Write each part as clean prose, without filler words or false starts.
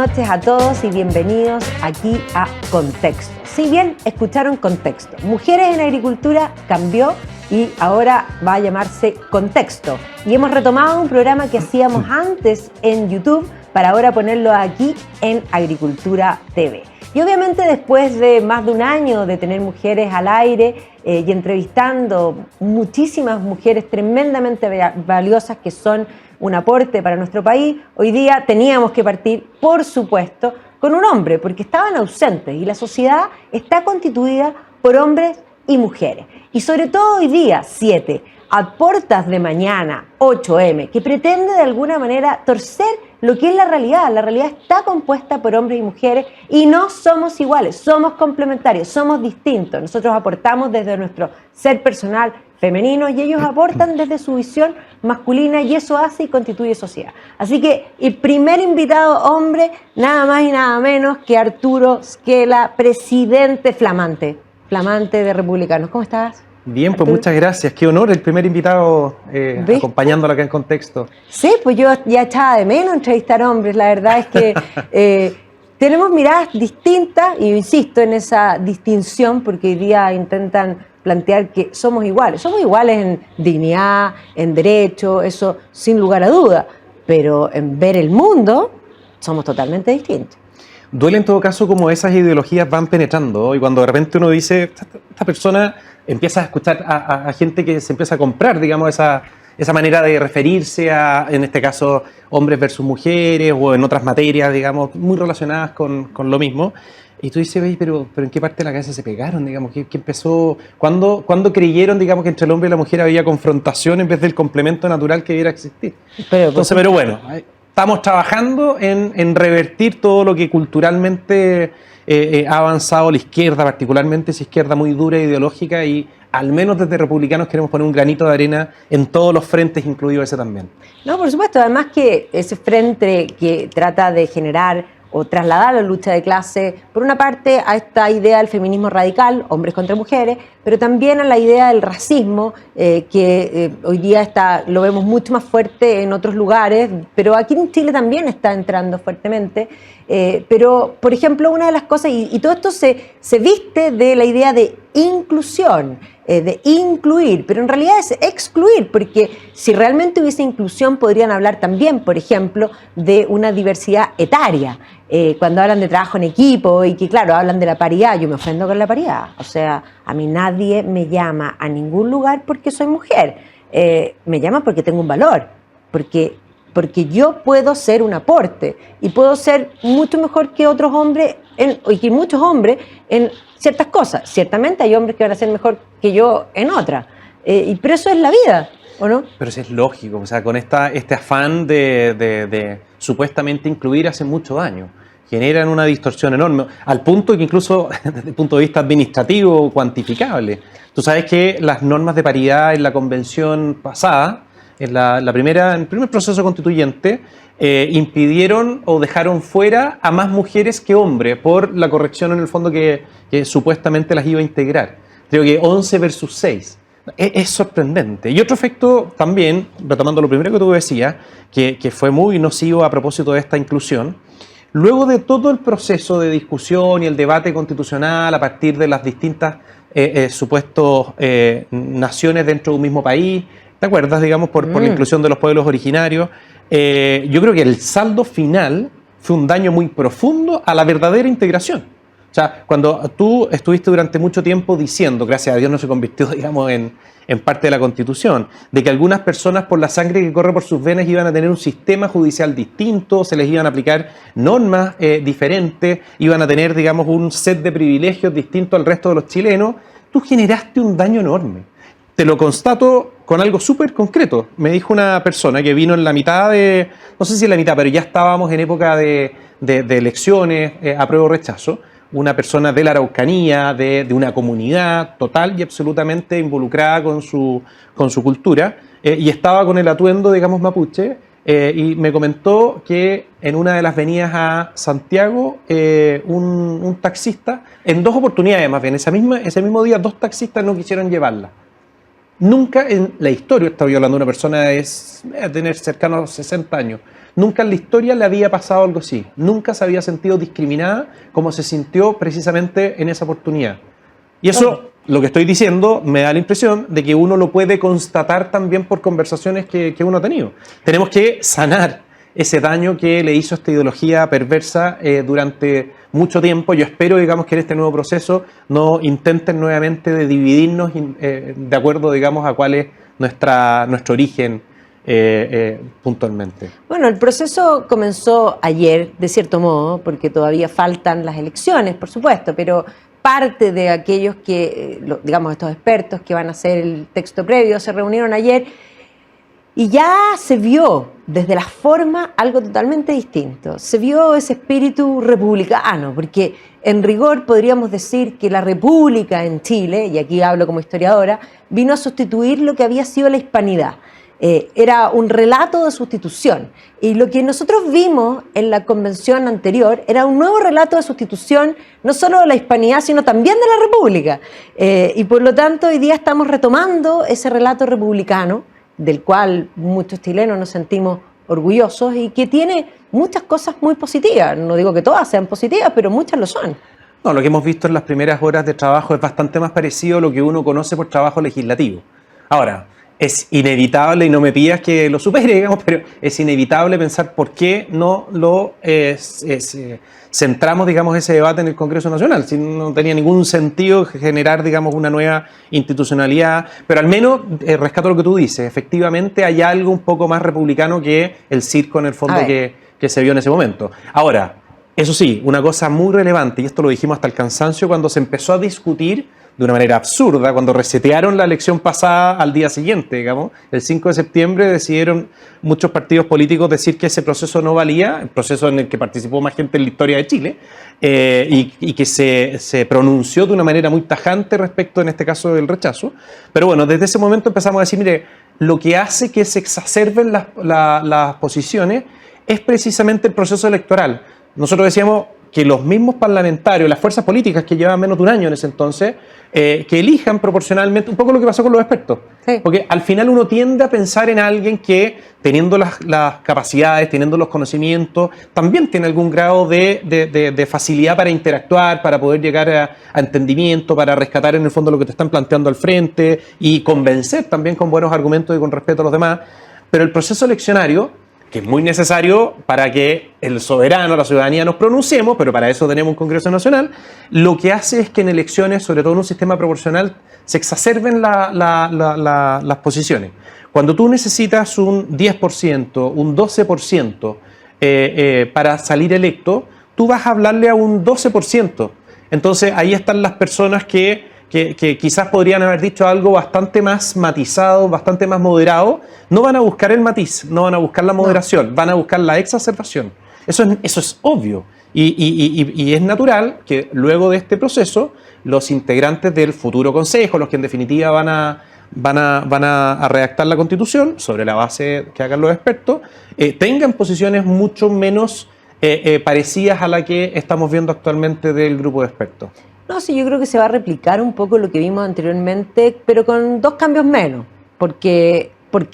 noches a todos y bienvenidos aquí a Contexto. Si bien escucharon Contexto, Mujeres en Agricultura cambió y ahora va a llamarse Contexto. Y hemos retomado un programa que hacíamos antes en YouTube para ahora ponerlo aquí en Agricultura TV. Y obviamente después de más de un año de tener mujeres al aire y entrevistando muchísimas mujeres tremendamente valiosas que son un aporte para nuestro país, hoy día teníamos que partir, por supuesto, con un hombre, porque estaban ausentes y la sociedad está constituida por hombres y mujeres. Y sobre todo hoy día, 7, a puertas de mañana, 8M, que pretende de alguna manera torcer lo que es la realidad. La realidad está compuesta por hombres y mujeres y no somos iguales, somos complementarios, somos distintos. Nosotros aportamos desde nuestro ser personal femenino y ellos aportan desde su visión masculina y eso hace y constituye sociedad. Así que el primer invitado hombre, nada más y nada menos que Arturo Skela, presidente flamante de Republicanos. ¿Cómo estás? Bien, pues Arturo, muchas gracias. Qué honor el primer invitado acompañándola acá en Contexto. Sí, pues yo ya echaba de menos entrevistar hombres. La verdad es que tenemos miradas distintas y yo insisto en esa distinción porque hoy día intentan plantear que somos iguales. Somos iguales en dignidad, en derecho, eso sin lugar a duda. Pero en ver el mundo somos totalmente distintos. Duele en todo caso como esas ideologías van penetrando y cuando de repente uno dice, esta persona empieza a escuchar a gente que se empieza a comprar, digamos, esa manera de referirse a, en este caso, hombres versus mujeres o en otras materias, digamos, muy relacionadas con lo mismo. Y tú dices, pero ¿en qué parte de la cabeza se pegaron? Digamos, ¿qué empezó? ¿Cuándo creyeron, digamos, que entre el hombre y la mujer había confrontación en vez del complemento natural que debiera existir? Pero bueno, estamos trabajando en revertir todo lo que culturalmente ha avanzado la izquierda, particularmente esa izquierda muy dura e ideológica, y al menos desde Republicanos queremos poner un granito de arena en todos los frentes, incluido ese también. No, por supuesto, además que ese frente que trata de generar o trasladar la lucha de clase, por una parte a esta idea del feminismo radical, hombres contra mujeres, pero también a la idea del racismo, que hoy día lo vemos mucho más fuerte en otros lugares, pero aquí en Chile también está entrando fuertemente. Pero, por ejemplo, una de las cosas, y todo esto se viste de la idea de inclusión, de incluir, pero en realidad es excluir, porque si realmente hubiese inclusión podrían hablar también, por ejemplo, de una diversidad etaria. Cuando hablan de trabajo en equipo y que, claro, hablan de la paridad, yo me ofendo con la paridad. O sea, a mí nadie me llama a ningún lugar porque soy mujer. Me llaman porque tengo un valor, porque yo puedo ser un aporte y puedo ser mucho mejor que otros hombres y que muchos hombres en ciertas cosas. Ciertamente hay hombres que van a ser mejor que yo en otras, pero eso es la vida, ¿o no? Pero eso es lógico, o sea, con este afán de supuestamente incluir hace mucho daño. Generan una distorsión enorme, al punto que incluso desde el punto de vista administrativo, cuantificable. Tú sabes que las normas de paridad en la convención pasada, en el primer proceso constituyente, impidieron o dejaron fuera a más mujeres que hombres por la corrección en el fondo que supuestamente las iba a integrar. Creo que 11 versus 6. Es sorprendente. Y otro efecto también, retomando lo primero que tú decías, que fue muy nocivo a propósito de esta inclusión, luego de todo el proceso de discusión y el debate constitucional a partir de las distintas supuestos naciones dentro de un mismo país, ¿te acuerdas, digamos, por la inclusión de los pueblos originarios? Yo creo que el saldo final fue un daño muy profundo a la verdadera integración. O sea, cuando tú estuviste durante mucho tiempo diciendo, gracias a Dios no se convirtió, digamos, en parte de la Constitución, de que algunas personas por la sangre que corre por sus venas iban a tener un sistema judicial distinto, se les iban a aplicar normas diferentes, iban a tener, digamos, un set de privilegios distinto al resto de los chilenos, tú generaste un daño enorme. Te lo constato con algo súper concreto. Me dijo una persona que vino en la mitad no sé si en la mitad, pero ya estábamos en época de elecciones, apruebo o rechazo, una persona de la Araucanía, de una comunidad total y absolutamente involucrada con su cultura, y estaba con el atuendo, digamos, mapuche, y me comentó que en una de las venidas a Santiago, un taxista, en 2 oportunidades más bien, ese mismo día, 2 taxistas no quisieron llevarla. Nunca en la historia, estaba yo hablando de una persona de tener cercano a los 60 años, nunca en la historia le había pasado algo así. Nunca se había sentido discriminada como se sintió precisamente en esa oportunidad. Y eso, lo que estoy diciendo, me da la impresión de que uno lo puede constatar también por conversaciones que uno ha tenido. Tenemos que sanar ese daño que le hizo esta ideología perversa durante mucho tiempo. Yo espero, digamos, que en este nuevo proceso no intenten nuevamente de dividirnos de acuerdo, digamos, a cuál es nuestro origen puntualmente. Bueno, el proceso comenzó ayer, de cierto modo, porque todavía faltan las elecciones, por supuesto, pero parte de aquellos que, digamos, estos expertos que van a hacer el texto previo, se reunieron ayer y ya se vio desde la forma algo totalmente distinto. Se vio ese espíritu republicano, porque en rigor podríamos decir que la república en Chile, y aquí hablo como historiadora, vino a sustituir lo que había sido la hispanidad. Era un relato de sustitución. Y lo que nosotros vimos en la convención anterior era un nuevo relato de sustitución, no solo de la hispanidad, sino también de la república. Y por lo tanto, hoy día estamos retomando ese relato republicano, del cual muchos chilenos nos sentimos orgullosos y que tiene muchas cosas muy positivas. No digo que todas sean positivas, pero muchas lo son. No, lo que hemos visto en las primeras horas de trabajo es bastante más parecido a lo que uno conoce por trabajo legislativo. Ahora, es inevitable, y no me pidas que lo supere, digamos, pero es inevitable pensar por qué no lo centramos, digamos, ese debate en el Congreso Nacional. Si no tenía ningún sentido generar, digamos, una nueva institucionalidad, pero al menos rescato lo que tú dices, efectivamente hay algo un poco más republicano que el circo en el fondo que se vio en ese momento. Ahora, eso sí, una cosa muy relevante, y esto lo dijimos hasta el cansancio, cuando se empezó a discutir de una manera absurda, cuando resetearon la elección pasada al día siguiente, digamos, el 5 de septiembre decidieron muchos partidos políticos decir que ese proceso no valía, el proceso en el que participó más gente en la historia de Chile, y que se pronunció de una manera muy tajante respecto, en este caso, del rechazo. Pero bueno, desde ese momento empezamos a decir, mire, lo que hace que se exacerben las posiciones es precisamente el proceso electoral. Nosotros decíamos que los mismos parlamentarios, las fuerzas políticas que llevaban menos de un año en ese entonces, que elijan proporcionalmente, un poco lo que pasó con los expertos. Sí. Porque al final uno tiende a pensar en alguien que, teniendo las capacidades, teniendo los conocimientos, también tiene algún grado de facilidad para interactuar, para poder llegar a entendimiento, para rescatar en el fondo lo que te están planteando al frente y convencer también con buenos argumentos y con respeto a los demás. Pero el proceso eleccionario, que es muy necesario para que el soberano, la ciudadanía nos pronunciemos, pero para eso tenemos un Congreso Nacional, lo que hace es que en elecciones, sobre todo en un sistema proporcional, se exacerben las posiciones. Cuando tú necesitas un 10%, un 12% para salir electo, tú vas a hablarle a un 12%. Entonces ahí están las personas que quizás podrían haber dicho algo bastante más matizado, bastante más moderado. No van a buscar el matiz, no van a buscar la moderación, van a buscar la exacerbación. Eso es obvio. Y es natural que luego de este proceso los integrantes del futuro Consejo, los que en definitiva van a redactar la Constitución sobre la base que hagan los expertos, tengan posiciones mucho menos parecidas a la que estamos viendo actualmente del grupo de expertos. No, sí, yo creo que se va a replicar un poco lo que vimos anteriormente, pero con dos cambios menos, porque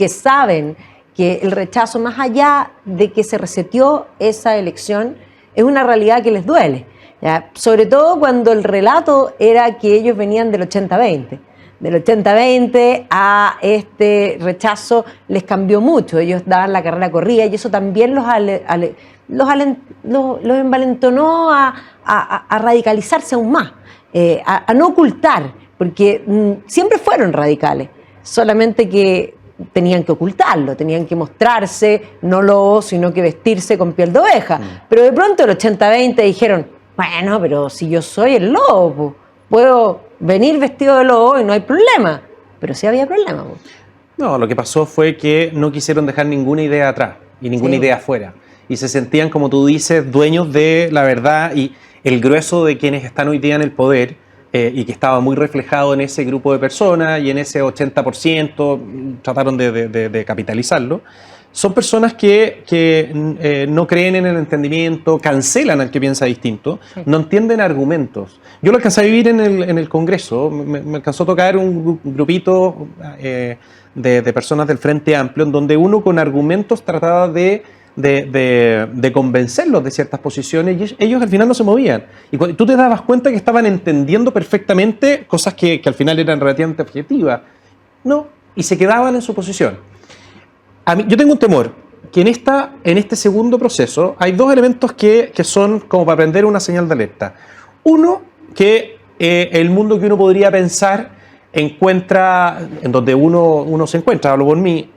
saben que el rechazo, más allá de que se reseteó esa elección, es una realidad que les duele, ¿ya? Sobre todo cuando el relato era que ellos venían del 80-20. Del 80-20 a este rechazo les cambió mucho, ellos daban la carrera corrida y eso también los envalentonó a radicalizarse aún más, a no ocultar, porque siempre fueron radicales, solamente que tenían que ocultarlo, tenían que mostrarse, no lobos, sino que vestirse con piel de oveja. Pero de pronto el 80-20 dijeron, bueno, pero si yo soy el lobo, puedo venir vestido de lobo y no hay problema. Pero sí había problema. No, lo que pasó fue que no quisieron dejar ninguna idea atrás y ninguna idea afuera. Y se sentían, como tú dices, dueños de la verdad, y el grueso de quienes están hoy día en el poder, y que estaba muy reflejado en ese grupo de personas y en ese 80%, trataron de capitalizarlo, son personas que no creen en el entendimiento, cancelan al que piensa distinto, no entienden argumentos. Yo lo alcancé a vivir en el Congreso, me alcanzó a tocar un grupito de personas del Frente Amplio, en donde uno con argumentos trataba de de convencerlos de ciertas posiciones y ellos al final no se movían. Y cuando tú te dabas cuenta que estaban entendiendo perfectamente cosas que al final eran relativamente objetivas, no, y se quedaban en su posición. Yo tengo un temor, que en este segundo proceso hay dos elementos que son como para prender una señal de alerta. Uno, que el mundo que uno podría pensar encuentra, en donde uno se encuentra, hablo por mí,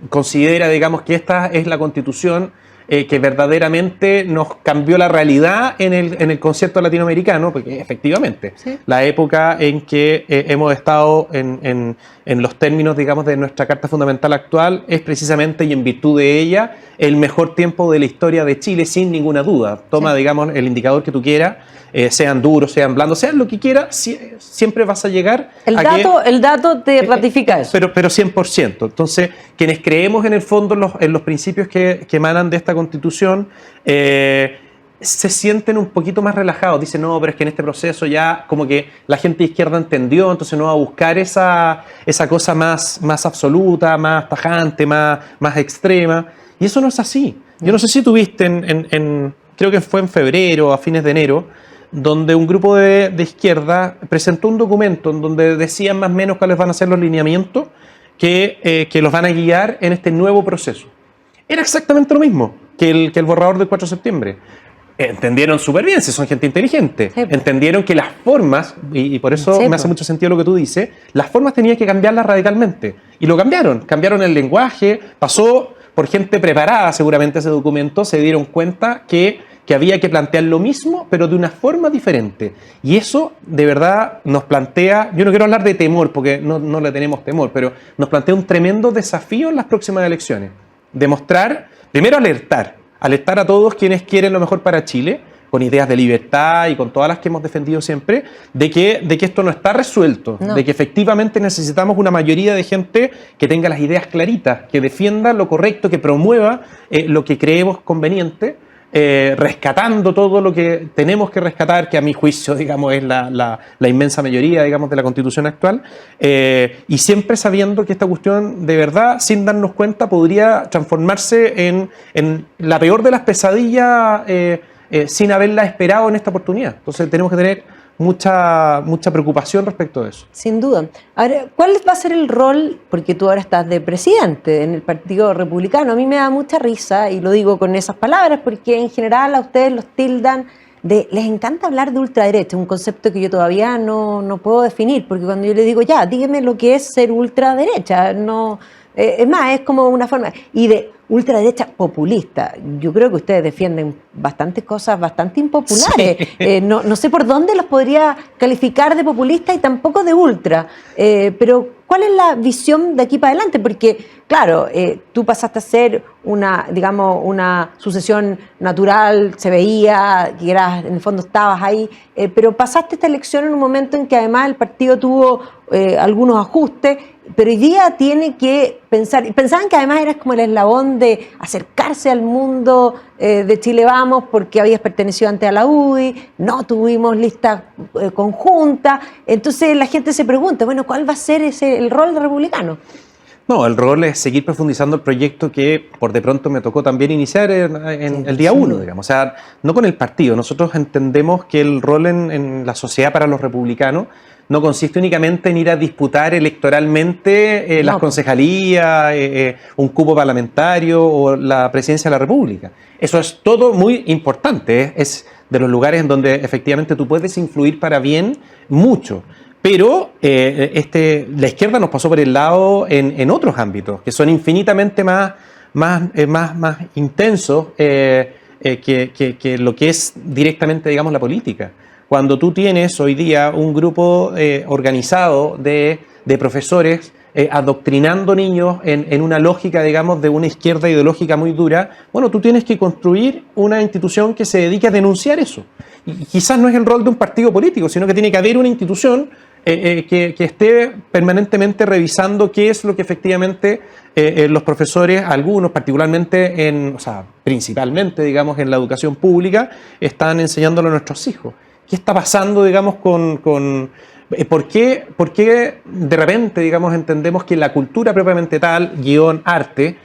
considera, digamos, que esta es la Constitución que verdaderamente nos cambió la realidad en el concierto latinoamericano, porque efectivamente, ¿sí? La época en que hemos estado en los términos, digamos, de nuestra Carta Fundamental actual es precisamente, y en virtud de ella, el mejor tiempo de la historia de Chile, sin ninguna duda. Toma, sí, digamos, el indicador que tú quieras, sean duros, sean blandos, sean lo que quieras, siempre vas a llegar el dato te ratifica eso. Pero 100%. Entonces, quienes creemos en el fondo en los principios que emanan de esta Constitución, se sienten un poquito más relajados. Dicen, no, pero es que en este proceso ya como que la gente de izquierda entendió, entonces no va a buscar esa cosa más absoluta, más tajante, más extrema. Y eso no es así. Yo no sé si tuviste creo que fue en febrero, a fines de enero, donde un grupo de izquierda presentó un documento en donde decían más o menos cuáles van a ser los lineamientos que los van a guiar en este nuevo proceso. Era exactamente lo mismo que el borrador del 4 de septiembre. Entendieron súper bien, si son gente inteligente. Sí. Entendieron que las formas, y por eso me hace mucho sentido lo que tú dices, las formas tenían que cambiarlas radicalmente. Y lo cambiaron. Cambiaron el lenguaje, pasó por gente preparada seguramente ese documento, se dieron cuenta que había que plantear lo mismo, pero de una forma diferente. Y eso, de verdad, nos plantea, yo no quiero hablar de temor, porque no le tenemos temor, pero nos plantea un tremendo desafío en las próximas elecciones. Demostrar, primero alertar a todos quienes quieren lo mejor para Chile, con ideas de libertad y con todas las que hemos defendido siempre, de que esto no está resuelto, no. De que efectivamente necesitamos una mayoría de gente que tenga las ideas claritas, que defienda lo correcto, que promueva lo que creemos conveniente, rescatando todo lo que tenemos que rescatar, que a mi juicio, digamos, es la inmensa mayoría, digamos, de la Constitución actual, y siempre sabiendo que esta cuestión, de verdad, sin darnos cuenta, podría transformarse en la peor de las pesadillas sin haberla esperado en esta oportunidad. Entonces tenemos que tener mucha preocupación respecto de eso. Sin duda. Ahora, ¿cuál va a ser el rol? Porque tú ahora estás de presidente en el Partido Republicano. A mí me da mucha risa, y lo digo con esas palabras, porque en general a ustedes los tildan les encanta hablar de ultraderecha, un concepto que yo todavía no puedo definir, porque cuando yo le digo, ya, dígame lo que es ser ultraderecha, no... es más, es como una forma... Y de ultraderecha populista. Yo creo que ustedes defienden bastantes cosas bastante impopulares. Sí. No sé por dónde los podría calificar de populista y tampoco de ultra. Pero, ¿cuál es la visión de aquí para adelante? Porque, claro, tú pasaste a ser una sucesión natural, se veía que en el fondo estabas ahí, pero pasaste esta elección en un momento en que además el partido tuvo algunos ajustes, pero hoy día tiene que pensaban que además eras como el eslabón de acercarse al mundo de Chile Vamos, porque habías pertenecido antes a la UDI, no tuvimos lista conjunta, entonces la gente se pregunta, bueno, ¿cuál va a ser el rol de republicano? No, el rol es seguir profundizando el proyecto que por de pronto me tocó también iniciar en el día 1, digamos. O sea, no con el partido. Nosotros entendemos que el rol en la sociedad para los republicanos no consiste únicamente en ir a disputar electoralmente las concejalías, un cupo parlamentario o la presidencia de la República. Eso es todo muy importante. Es de los lugares en donde efectivamente tú puedes influir para bien mucho. Pero la izquierda nos pasó por el lado en otros ámbitos, que son infinitamente más intensos que lo que es directamente, digamos, la política. Cuando tú tienes hoy día un grupo organizado de profesores adoctrinando niños en una lógica, digamos, de una izquierda ideológica muy dura, bueno, tú tienes que construir una institución que se dedique a denunciar eso. Y quizás no es el rol de un partido político, sino que tiene que haber una institución que esté permanentemente revisando qué es lo que efectivamente los profesores, algunos particularmente, principalmente, digamos, en la educación pública, están enseñándolo a nuestros hijos. ¿Qué está pasando, digamos, ¿por qué de repente, digamos, entendemos que la cultura propiamente tal, guión, arte,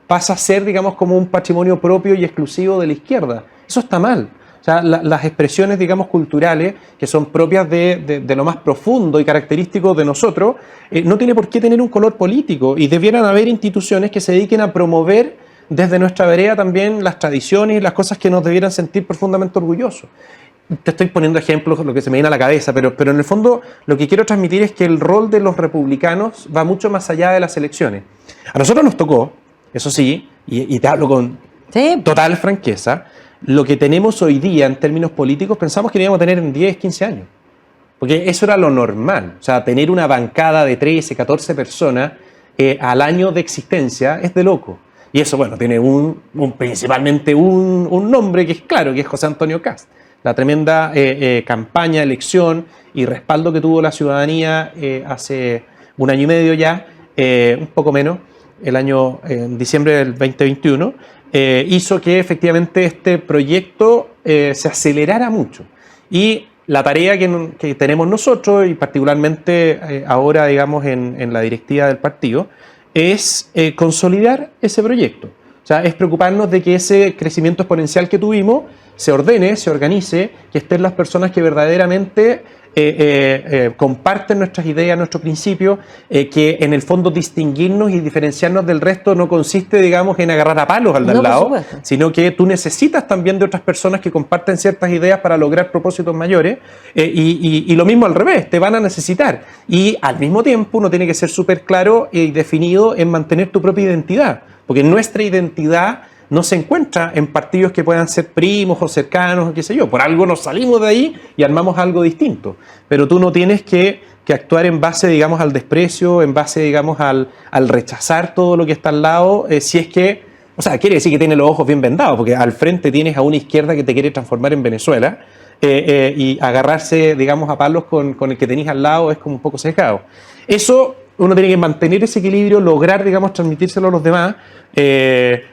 pasa a ser, digamos, como un patrimonio propio y exclusivo de la izquierda. Eso está mal. O sea, las expresiones, digamos, culturales, que son propias de lo más profundo y característico de nosotros, no tiene por qué tener un color político, y debieran haber instituciones que se dediquen a promover desde nuestra vereda también las tradiciones y las cosas que nos debieran sentir profundamente orgullosos. Te estoy poniendo ejemplos, lo que se me viene a la cabeza, pero en el fondo lo que quiero transmitir es que el rol de los republicanos va mucho más allá de las elecciones. A nosotros nos tocó, eso sí, y te hablo con total franqueza, lo que tenemos hoy día en términos políticos pensamos que íbamos a tener en 10, 15 años. Porque eso era lo normal. O sea, tener una bancada de 13, 14 personas al año de existencia es de loco. Y eso, bueno, tiene principalmente un nombre que es claro, que es José Antonio Kast. La tremenda campaña, elección y respaldo que tuvo la ciudadanía hace un año y medio ya, un poco menos, en diciembre del 2021, hizo que efectivamente este proyecto se acelerara mucho. Y la tarea que tenemos nosotros, y particularmente ahora, digamos, en la directiva del partido, es consolidar ese proyecto. O sea, es preocuparnos de que ese crecimiento exponencial que tuvimos se ordene, se organice, que estén las personas que verdaderamente comparten nuestras ideas, nuestros principios, que en el fondo distinguirnos y diferenciarnos del resto no consiste, digamos, en agarrar a palos al de al lado, sino que tú necesitas también de otras personas que comparten ciertas ideas para lograr propósitos mayores, y lo mismo al revés, te van a necesitar. Y al mismo tiempo uno tiene que ser súper claro y definido en mantener tu propia identidad, porque nuestra identidad no se encuentra en partidos que puedan ser primos o cercanos, o qué sé yo. Por algo nos salimos de ahí y armamos algo distinto. Pero tú no tienes que actuar en base, digamos, al desprecio, en base, digamos, al rechazar todo lo que está al lado, si es que, o sea, quiere decir que tiene los ojos bien vendados, porque al frente tienes a una izquierda que te quiere transformar en Venezuela, y agarrarse, digamos, a palos con el que tenés al lado es como un poco sesgado. Eso uno tiene que mantener ese equilibrio, lograr, digamos, transmitírselo a los demás.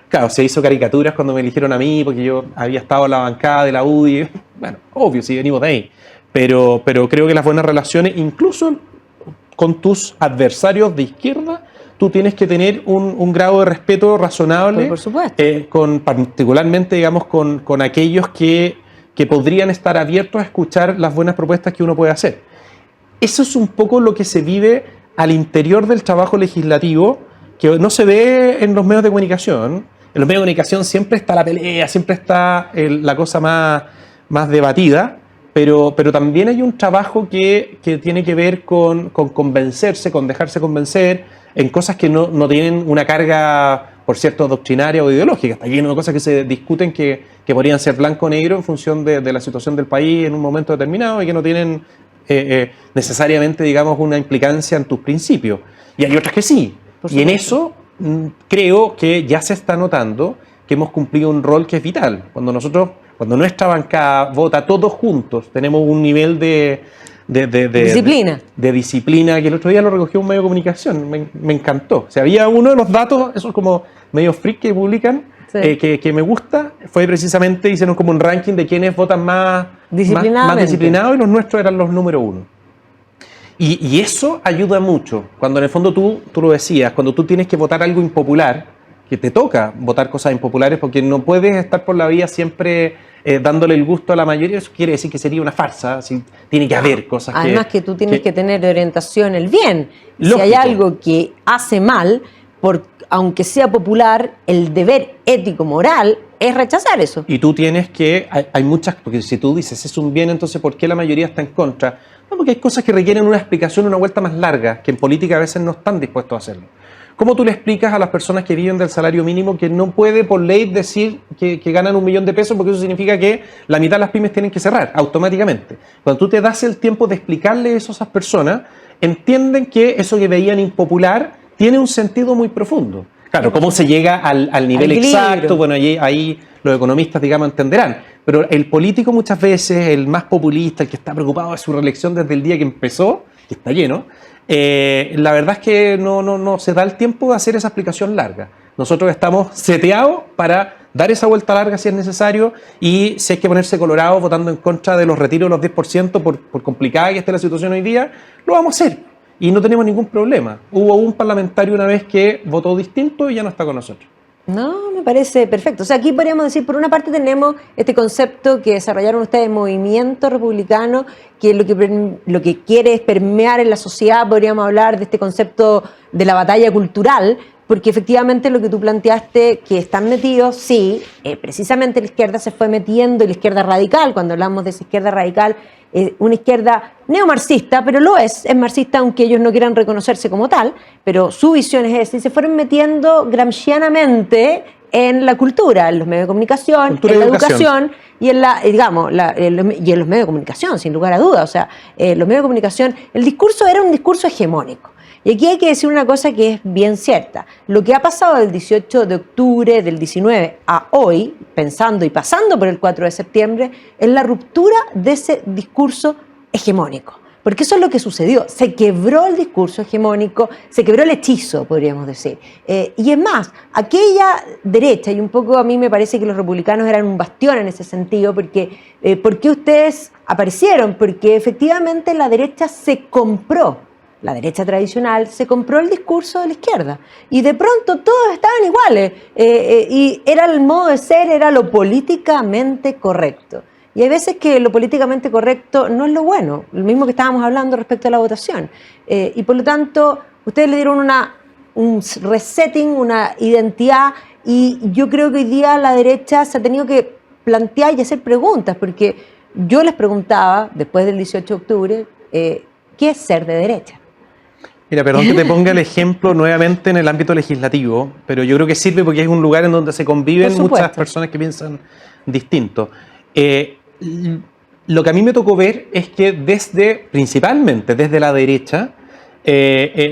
Claro, se hizo caricaturas cuando me eligieron a mí, porque yo había estado en la bancada de la UDI. Bueno, obvio, si venimos de ahí. Pero creo que las buenas relaciones, incluso con tus adversarios de izquierda, tú tienes que tener un grado de respeto razonable. Por supuesto. Particularmente, digamos, con aquellos que podrían estar abiertos a escuchar las buenas propuestas que uno puede hacer. Eso es un poco lo que se vive al interior del trabajo legislativo, que no se ve en los medios de comunicación. En los medios de comunicación siempre está la pelea, siempre está la cosa más debatida, pero también hay un trabajo que tiene que ver con convencerse, con dejarse convencer en cosas que no tienen una carga, por cierto, doctrinaria o ideológica. Está lleno de cosas que se discuten que podrían ser blanco o negro en función de la situación del país en un momento determinado y que no tienen necesariamente, digamos, una implicancia en tus principios. Y hay otras que sí. Y en eso creo que ya se está notando que hemos cumplido un rol que es vital. Cuando nuestra bancada vota todos juntos, tenemos un nivel de disciplina. De disciplina, que el otro día lo recogió un medio de comunicación, me encantó. O sea, había uno de los datos, esos como medios freak que publican, sí, que me gusta, fue precisamente, hicieron como un ranking de quiénes votan más disciplinados, y los nuestros eran los número 1. Y eso ayuda mucho, cuando en el fondo tú lo decías, cuando tú tienes que votar algo impopular, que te toca votar cosas impopulares, porque no puedes estar por la vía siempre dándole el gusto a la mayoría. Eso quiere decir que sería una farsa, tiene que haber cosas que... Además que tú tienes que tener de orientación el bien. Lógico. Si hay algo que hace mal, aunque sea popular, el deber ético moral es rechazar eso. Y tú tienes que, hay muchas, porque si tú dices es un bien, entonces ¿por qué la mayoría está en contra? No, porque hay cosas que requieren una explicación, una vuelta más larga, que en política a veces no están dispuestos a hacerlo. ¿Cómo tú le explicas a las personas que viven del salario mínimo que no puede por ley decir que ganan $1 millón de pesos, porque eso significa que la mitad de las pymes tienen que cerrar automáticamente? Cuando tú te das el tiempo de explicarle eso a esas personas, entienden que eso que veían impopular tiene un sentido muy profundo. Claro, cómo se llega al nivel exacto, bueno, ahí los economistas, digamos, entenderán. Pero el político muchas veces, el más populista, el que está preocupado de su reelección desde el día que empezó, que está lleno, la verdad es que no se da el tiempo de hacer esa explicación larga. Nosotros estamos seteados para dar esa vuelta larga si es necesario, y si hay que ponerse colorado votando en contra de los retiros de los 10% por complicada que esté la situación hoy día, lo vamos a hacer. y no tenemos ningún problema. Hubo un parlamentario una vez que votó distinto y ya no está con nosotros. No, me parece perfecto. O sea, aquí podríamos decir, por una parte tenemos este concepto que desarrollaron ustedes, movimiento republicano, que lo que quiere es permear en la sociedad. Podríamos hablar de este concepto de la batalla cultural, porque efectivamente lo que tú planteaste, que están metidos, sí, precisamente la izquierda se fue metiendo, y la izquierda radical, cuando hablamos de esa izquierda radical, una izquierda neomarxista, pero es marxista aunque ellos no quieran reconocerse como tal, pero su visión es esa, y se fueron metiendo gramscianamente en la cultura, en los medios de comunicación, Cultura en la educación. educación y en y en los medios de comunicación, sin lugar a dudas. O sea, los medios de comunicación, el discurso era un discurso hegemónico. Y aquí hay que decir una cosa que es bien cierta. Lo que ha pasado del 18 de octubre del 19 a hoy, pensando y pasando por el 4 de septiembre, es la ruptura de ese discurso hegemónico. Porque eso es lo que sucedió. Se quebró el discurso hegemónico, se quebró el hechizo, podríamos decir. Y es más, aquella derecha, y un poco a mí me parece que los republicanos eran un bastión en ese sentido, porque ¿por qué ustedes aparecieron? Porque efectivamente la derecha se compró. La derecha tradicional se compró el discurso de la izquierda y de pronto todos estaban iguales y era el modo de ser, era lo políticamente correcto. Y hay veces que lo políticamente correcto no es lo bueno, lo mismo que estábamos hablando respecto a la votación. Y por lo tanto, ustedes le dieron un resetting, una identidad, y yo creo que hoy día la derecha se ha tenido que plantear y hacer preguntas, porque yo les preguntaba, después del 18 de octubre, ¿qué es ser de derecha? Mira, perdón que te ponga el ejemplo nuevamente en el ámbito legislativo, pero yo creo que sirve porque es un lugar en donde se conviven muchas personas que piensan distinto. Lo que a mí me tocó ver es que principalmente desde la derecha,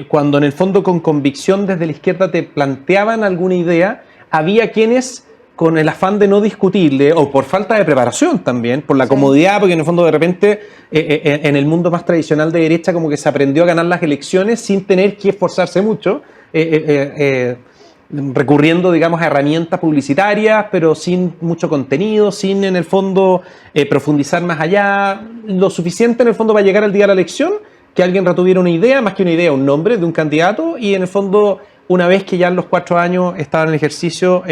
cuando en el fondo con convicción desde la izquierda te planteaban alguna idea, había quienes con el afán de no discutirle, o por falta de preparación también, por la comodidad, porque en el fondo de repente en el mundo más tradicional de derecha como que se aprendió a ganar las elecciones sin tener que esforzarse mucho, recurriendo, digamos, a herramientas publicitarias, pero sin mucho contenido, sin en el fondo profundizar más allá, lo suficiente en el fondo para llegar al día de la elección, que alguien retuviera una idea, más que una idea, un nombre de un candidato, y en el fondo, una vez que ya en los 4 años estaban en el ejercicio,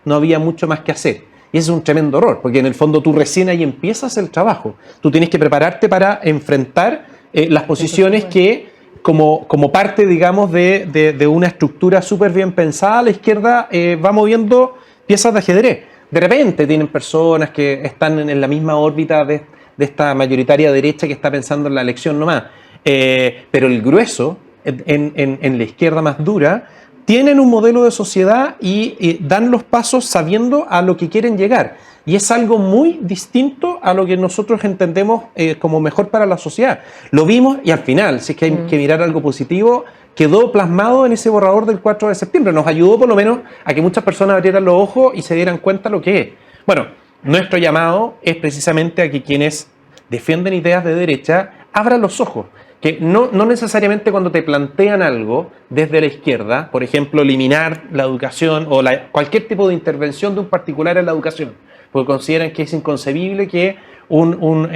no había mucho más que hacer. Y ese es un tremendo error, porque en el fondo tú recién ahí empiezas el trabajo. Tú tienes que prepararte para enfrentar las posiciones que, como parte, digamos, de una estructura súper bien pensada, la izquierda va moviendo piezas de ajedrez. De repente tienen personas que están en la misma órbita de esta mayoritaria derecha que está pensando en la elección nomás. Pero el grueso, en la izquierda más dura, tienen un modelo de sociedad y dan los pasos sabiendo a lo que quieren llegar. Y es algo muy distinto a lo que nosotros entendemos como mejor para la sociedad. Lo vimos y al final, si es que hay que mirar algo positivo, quedó plasmado en ese borrador del 4 de septiembre. Nos ayudó por lo menos a que muchas personas abrieran los ojos y se dieran cuenta lo que es. Bueno, nuestro llamado es precisamente a que quienes defienden ideas de derecha abran los ojos. Que no necesariamente cuando te plantean algo desde la izquierda, por ejemplo, eliminar la educación o cualquier tipo de intervención de un particular en la educación, porque consideran que es inconcebible que un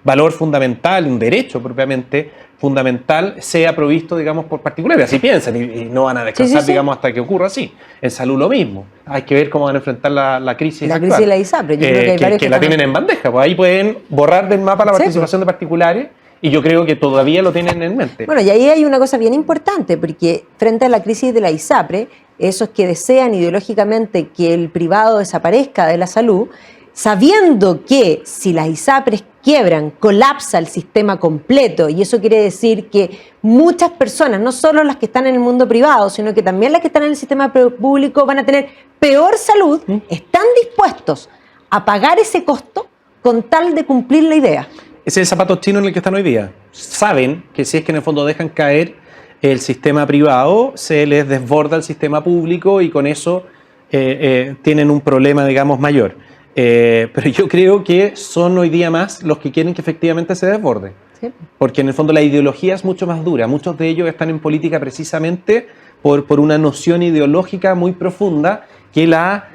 valor fundamental, un derecho propiamente fundamental, sea provisto, digamos, por particulares. Así piensan y no van a descansar, digamos, hasta que ocurra así. En salud lo mismo. Hay que ver cómo van a enfrentar la crisis actual. Crisis de la ISAPRE. Yo creo que hay varios que la tienen en bandeja. Pues ahí pueden borrar del mapa la participación de particulares. Y yo creo que todavía lo tienen en mente. Bueno, y ahí hay una cosa bien importante, porque frente a la crisis de la ISAPRE, esos que desean ideológicamente que el privado desaparezca de la salud, sabiendo que si las ISAPRES quiebran, colapsa el sistema completo, y eso quiere decir que muchas personas, no solo las que están en el mundo privado, sino que también las que están en el sistema público van a tener peor salud, están dispuestos a pagar ese costo con tal de cumplir la idea. Ese es el zapato chino en el que están hoy día. Saben que si es que en el fondo dejan caer el sistema privado, se les desborda el sistema público y con eso tienen un problema, digamos, mayor. Pero yo creo que son hoy día más los que quieren que efectivamente se desborde. Sí. Porque en el fondo la ideología es mucho más dura. Muchos de ellos están en política precisamente por una noción ideológica muy profunda que la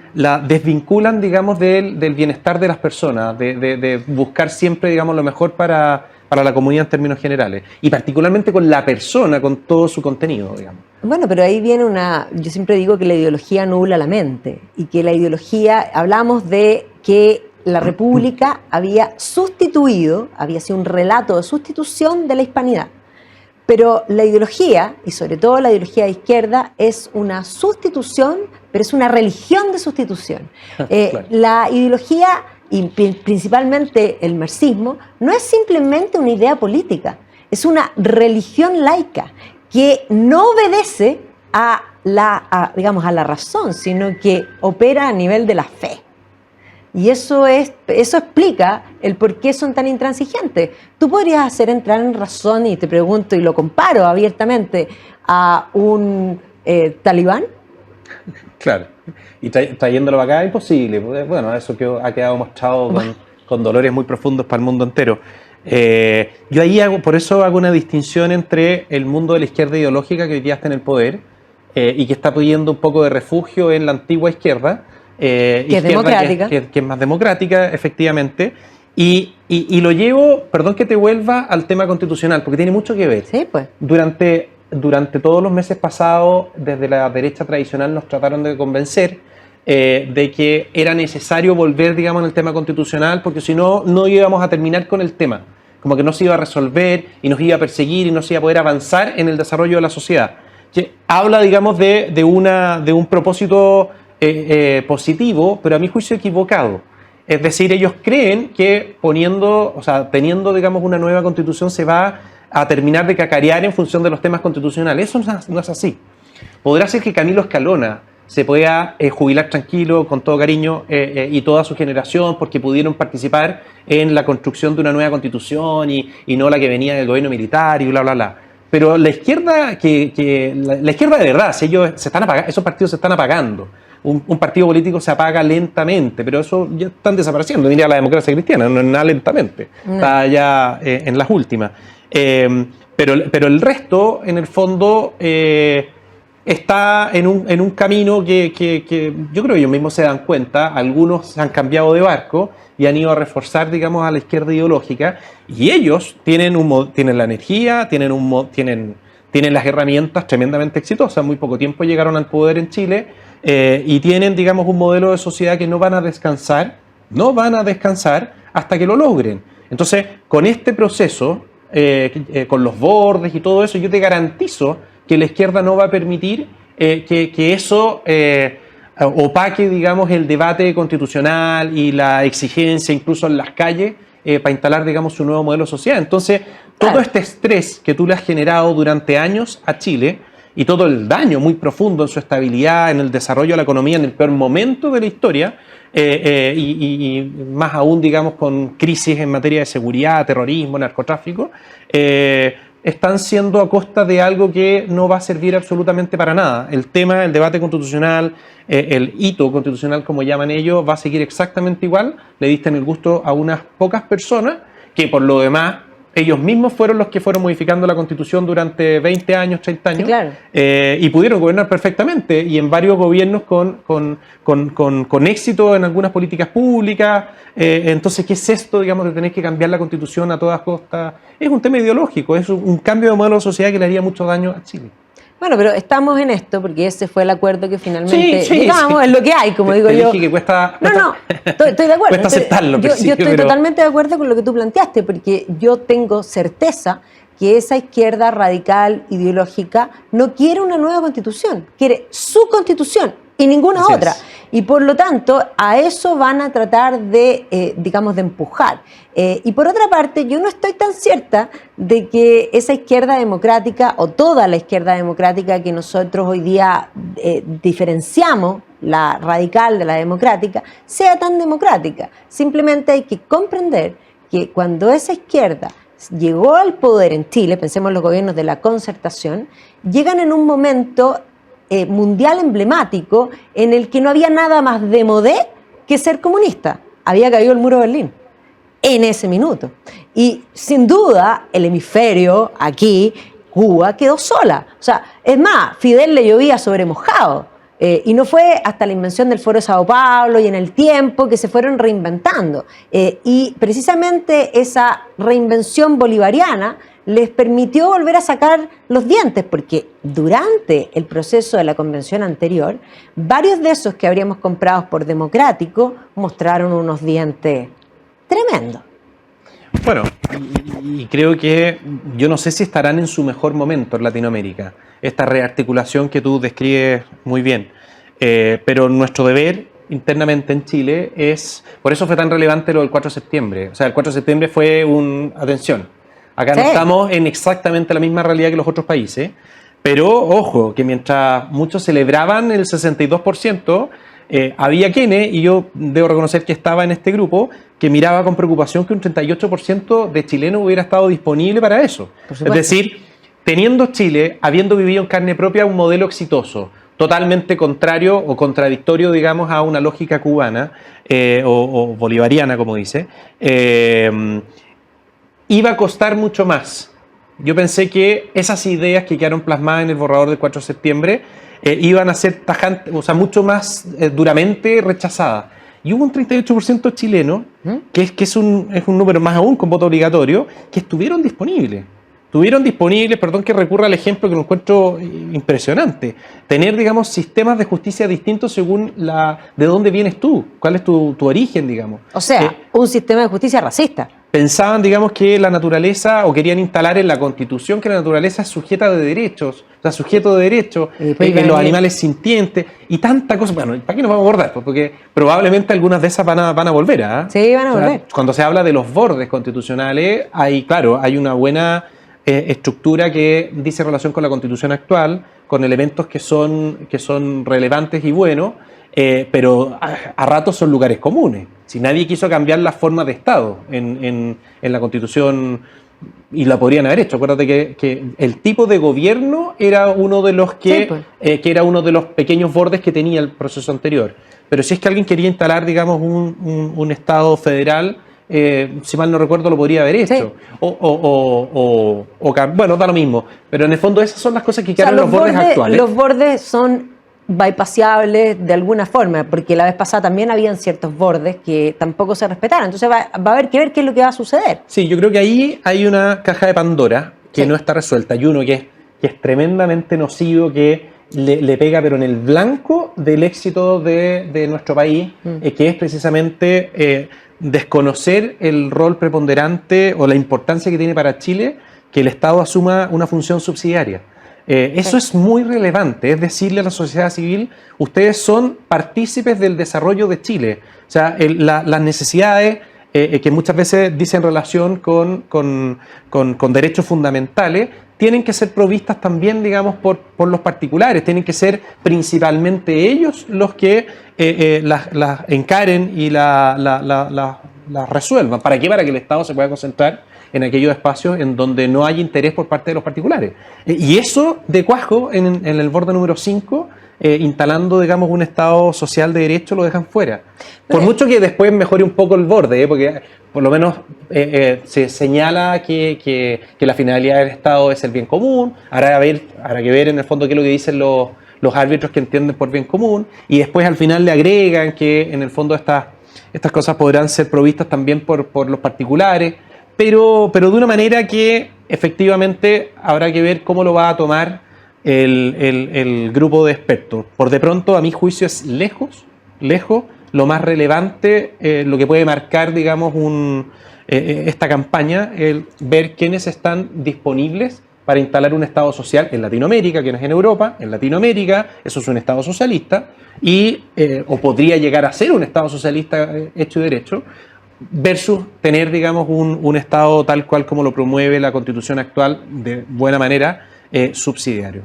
desvinculan, digamos, del bienestar de las personas, de buscar siempre, digamos, lo mejor para para la comunidad en términos generales, y particularmente con la persona, con todo su contenido, digamos. Bueno, pero ahí viene yo siempre digo que la ideología nubla la mente, y que la ideología, hablamos de que la República había sido un relato de sustitución de la hispanidad. Pero la ideología, y sobre todo la ideología de izquierda, es una sustitución, pero es una religión de sustitución. Claro. La ideología, y principalmente el marxismo, no es simplemente una idea política, es una religión laica que no obedece digamos, a la razón, sino que opera a nivel de la fe. Y eso explica el por qué son tan intransigentes. Tú podrías hacer entrar en razón, y te pregunto, y lo comparo abiertamente, a un talibán. Claro, y trayéndolo para acá es imposible. Bueno, eso ha quedado mostrado con dolores muy profundos para el mundo entero. Yo ahí por eso hago una distinción entre el mundo de la izquierda ideológica, que hoy día está en el poder, y que está pidiendo un poco de refugio en la antigua izquierda, que es democrática. Que es más democrática, efectivamente, y lo llevo, perdón que te vuelva al tema constitucional, porque tiene mucho que ver. Sí, pues. Durante todos los meses pasados, desde la derecha tradicional nos trataron de convencer de que era necesario volver, digamos, en el tema constitucional, porque si no, no íbamos a terminar con el tema. Como que no se iba a resolver y nos iba a perseguir y no se iba a poder avanzar en el desarrollo de la sociedad. Habla, digamos, de un propósito positivo, pero a mi juicio equivocado. Es decir, ellos creen que teniendo, digamos, una nueva constitución se va a terminar de cacarear en función de los temas constitucionales. Eso no es así. Podrá ser que Camilo Escalona se pueda jubilar tranquilo, con todo cariño, y toda su generación, porque pudieron participar en la construcción de una nueva constitución y no la que venía del gobierno militar y bla, bla, bla. Pero la izquierda, la izquierda de verdad, si ellos esos partidos se están apagando. Un partido político se apaga lentamente, pero eso ya están desapareciendo. Diría la democracia cristiana, no nada lentamente. No. Está ya en las últimas. Pero el resto, en el fondo, está en un camino que yo creo que ellos mismos se dan cuenta. Algunos se han cambiado de barco y han ido a reforzar, digamos, a la izquierda ideológica. Y ellos tienen la energía, tienen las herramientas tremendamente exitosas. Muy poco tiempo llegaron al poder en Chile. Y tienen, digamos, un modelo de sociedad que no van a descansar hasta que lo logren. Entonces, con este proceso, con los bordes y todo eso, yo te garantizo que la izquierda no va a permitir que eso opaque, digamos, el debate constitucional y la exigencia incluso en las calles para instalar, digamos, su nuevo modelo de sociedad. Entonces, todo este estrés que tú le has generado durante años a Chile y todo el daño muy profundo en su estabilidad, en el desarrollo de la economía, en el peor momento de la historia, y más aún, digamos, con crisis en materia de seguridad, terrorismo, narcotráfico, están siendo a costa de algo que no va a servir absolutamente para nada. El debate constitucional, el hito constitucional, como llaman ellos, va a seguir exactamente igual. Le diste en el gusto a unas pocas personas que, por lo demás, ellos mismos fueron los que fueron modificando la Constitución durante 20 años, 30 años, sí, claro. Y pudieron gobernar perfectamente, y en varios gobiernos con éxito en algunas políticas públicas. Entonces, ¿qué es esto, digamos, de tener que cambiar la Constitución a todas costas? Es un tema ideológico, es un cambio de modelo de sociedad que le haría mucho daño a Chile. Bueno, pero estamos en esto porque ese fue el acuerdo que finalmente llegamos, es lo que hay, como digo yo. Dije que cuesta, estoy de acuerdo. Cuesta aceptarlo. Yo estoy totalmente de acuerdo con lo que tú planteaste, porque yo tengo certeza que esa izquierda radical, ideológica, no quiere una nueva constitución, quiere su constitución y ninguna otra. Y por lo tanto, a eso van a tratar de, digamos, de empujar. Y por otra parte, yo no estoy tan cierta de que esa izquierda democrática, o toda la izquierda democrática que nosotros hoy día diferenciamos, la radical de la democrática, sea tan democrática. Simplemente hay que comprender que cuando esa izquierda llegó al poder en Chile, pensemos en los gobiernos de la Concertación, llegan en un momento mundial emblemático en el que no había nada más de modé que ser comunista. Había caído el muro de Berlín en ese minuto. Y sin duda el hemisferio aquí, Cuba, quedó sola. O sea, es más, Fidel le llovía sobre mojado. Y no fue hasta la invención del Foro de Sao Paulo y en el tiempo que se fueron reinventando. Y precisamente esa reinvención bolivariana les permitió volver a sacar los dientes, porque durante el proceso de la convención anterior, varios de esos que habríamos comprado por democrático mostraron unos dientes tremendos. Bueno, y creo que yo no sé si estarán en su mejor momento en Latinoamérica, esta rearticulación que tú describes muy bien, pero nuestro deber internamente en Chile es, por eso fue tan relevante lo del 4 de septiembre, o sea, el 4 de septiembre fue atención, acá no estamos en exactamente la misma realidad que los otros países, pero ojo, que mientras muchos celebraban el 62%, había quienes, y yo debo reconocer que estaba en este grupo, que miraba con preocupación que un 38% de chilenos hubiera estado disponible para eso. Es decir, teniendo Chile, habiendo vivido en carne propia un modelo exitoso, totalmente contrario o contradictorio, digamos, a una lógica cubana o bolivariana, como dice, iba a costar mucho más. Yo pensé que esas ideas que quedaron plasmadas en el borrador del 4 de septiembre iban a ser tajantes, o sea, mucho más duramente rechazadas. Y hubo un 38% chileno, que es un número más aún con voto obligatorio, que estuvieron disponibles. Perdón que recurra al ejemplo que lo encuentro impresionante. Tener, digamos, sistemas de justicia distintos según de dónde vienes tú, cuál es tu origen, digamos. O sea, un sistema de justicia racista. Pensaban, digamos, que la naturaleza, o querían instalar en la Constitución que la naturaleza es sujeta de derechos, o sea, sujeto de derechos, en los animales sintientes, y tanta cosa. Bueno, ¿para qué nos vamos a abordar? Porque probablemente algunas de esas van a volver, ¿eh? Sí, van a volver. Cuando se habla de los bordes constitucionales, hay una buena estructura que dice relación con la Constitución actual, con elementos que son relevantes y buenos, pero a ratos son lugares comunes. Si nadie quiso cambiar la forma de Estado en la Constitución, y la podrían haber hecho. Acuérdate que el tipo de gobierno era uno de los que era uno de los pequeños bordes que tenía el proceso anterior. Pero si es que alguien quería instalar, digamos, un Estado federal, si mal no recuerdo, lo podría haber hecho. Sí. Bueno, da lo mismo. Pero en el fondo esas son las cosas que quedan en los bordes actuales. Los bordes son bypaseables de alguna forma, porque la vez pasada también habían ciertos bordes que tampoco se respetaron. Entonces va a haber que ver qué es lo que va a suceder. Sí, yo creo que ahí hay una caja de Pandora que no está resuelta. Y uno que es tremendamente nocivo, que le pega pero en el blanco del éxito de nuestro país, que es precisamente desconocer el rol preponderante o la importancia que tiene para Chile que el Estado asuma una función subsidiaria. Eso es muy relevante, es decirle a la sociedad civil, ustedes son partícipes del desarrollo de Chile. O sea, las necesidades que muchas veces dicen relación con derechos fundamentales, tienen que ser provistas también, digamos, por los particulares, tienen que ser principalmente ellos los que las encaren y las resuelvan. ¿Para qué? Para que el Estado se pueda concentrar en aquellos espacios en donde no hay interés por parte de los particulares. Y eso de cuajo, en el borde número 5, instalando, digamos, un Estado social de derecho, lo dejan fuera. Por mucho que después mejore un poco el borde, porque por lo menos se señala que la finalidad del Estado es el bien común, habrá que ver en el fondo qué es lo que dicen los árbitros que entienden por bien común, y después al final le agregan que en el fondo estas cosas podrán ser provistas también por los particulares, pero de una manera que efectivamente habrá que ver cómo lo va a tomar el grupo de expertos. Por de pronto, a mi juicio, es lejos lo más relevante, lo que puede marcar, digamos, esta campaña, el ver quiénes están disponibles para instalar un Estado social en Latinoamérica, quiénes en Europa. En Latinoamérica eso es un Estado socialista, o podría llegar a ser un Estado socialista hecho y derecho, versus tener, digamos, un Estado tal cual como lo promueve la Constitución actual, de buena manera, subsidiario.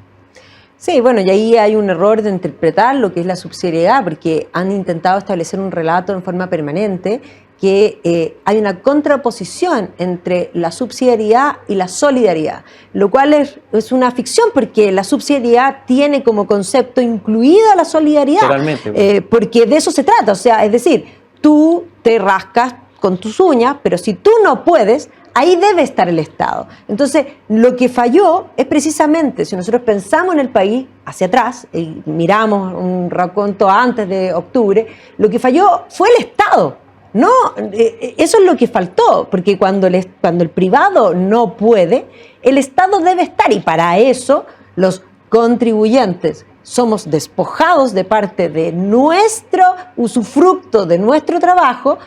Sí, bueno, y ahí hay un error de interpretar lo que es la subsidiariedad, porque han intentado establecer un relato en forma permanente que hay una contraposición entre la subsidiariedad y la solidaridad, lo cual es una ficción, porque la subsidiariedad tiene como concepto incluida la solidaridad. Totalmente. Porque de eso se trata, o sea, es decir, tú te rascas con tus uñas, pero si tú no puedes, ahí debe estar el Estado. Entonces, lo que falló es precisamente, si nosotros pensamos en el país hacia atrás, y miramos un raconto antes de octubre, lo que falló fue el Estado. No, eso es lo que faltó, porque cuando el privado no puede, el Estado debe estar, y para eso los contribuyentes somos despojados de parte de nuestro usufructo, de nuestro trabajo,